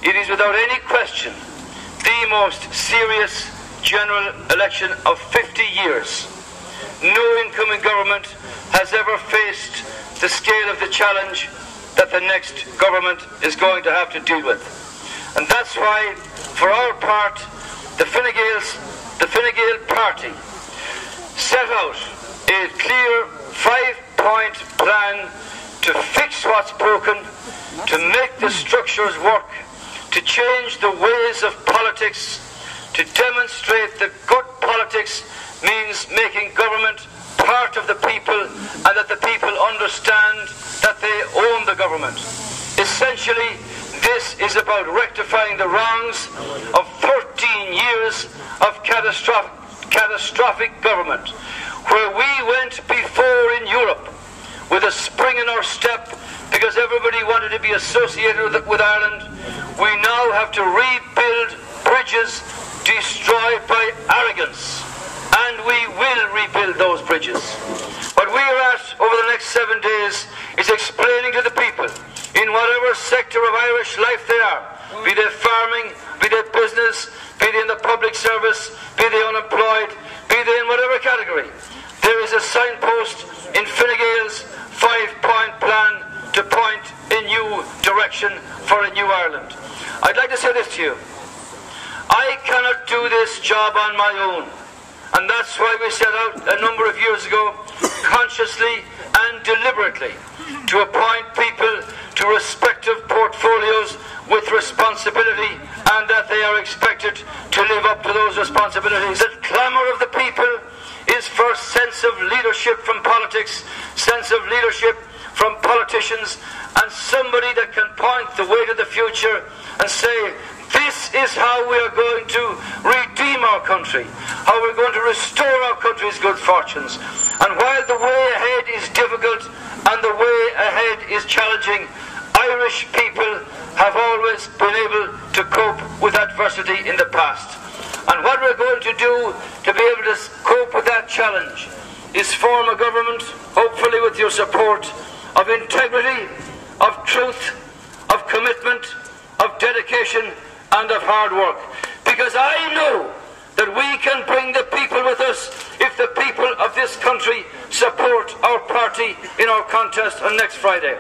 it is without any question the most serious general election of 50 years. No incoming government has ever faced the scale of the challenge that the next government is going to have to deal with. And that's why, for our part, the Fine Gael party set out a clear 5-point plan to fix what's broken, to make the structures work, to change the ways of politics, to demonstrate that good politics means making government part of the people and that the people understand that they own the government. Essentially, this is about rectifying the wrongs of 13 years of catastrophic government, where we went before in Europe with a spring in our step because everybody wanted to be associated with Ireland. We now have to rebuild bridges destroyed by arrogance, and we will rebuild those bridges. What we are at over the next 7 days is explaining to the people, in whatever sector of Irish life they are, be they farming, be they business, be they in the public service, be they unemployed, be they in whatever category, there is a signpost in Fine Gael's 5-point plan to point a new direction for a new Ireland. I'd like to say this to you. I cannot do this job on my own. And that's why we set out a number of years ago, consciously and deliberately, to appoint people to respective portfolios with responsibility, and that they are expected to live up to those responsibilities. The clamour of the people is for sense of leadership from politics, sense of leadership from politicians, and somebody that can point the way to the future and say, this is how we are going to redeem our country, how we're going to restore our country's good fortunes. And while the way ahead is difficult and the way ahead is challenging, Irish people have always been able to cope with adversity in the past. And what we're going to do to be able to cope with that challenge is form a government, hopefully with your support, of integrity, of truth, of commitment, of dedication, and of hard work. Because I know that we can bring the people with us if the people of this country support our party in our contest on next Friday.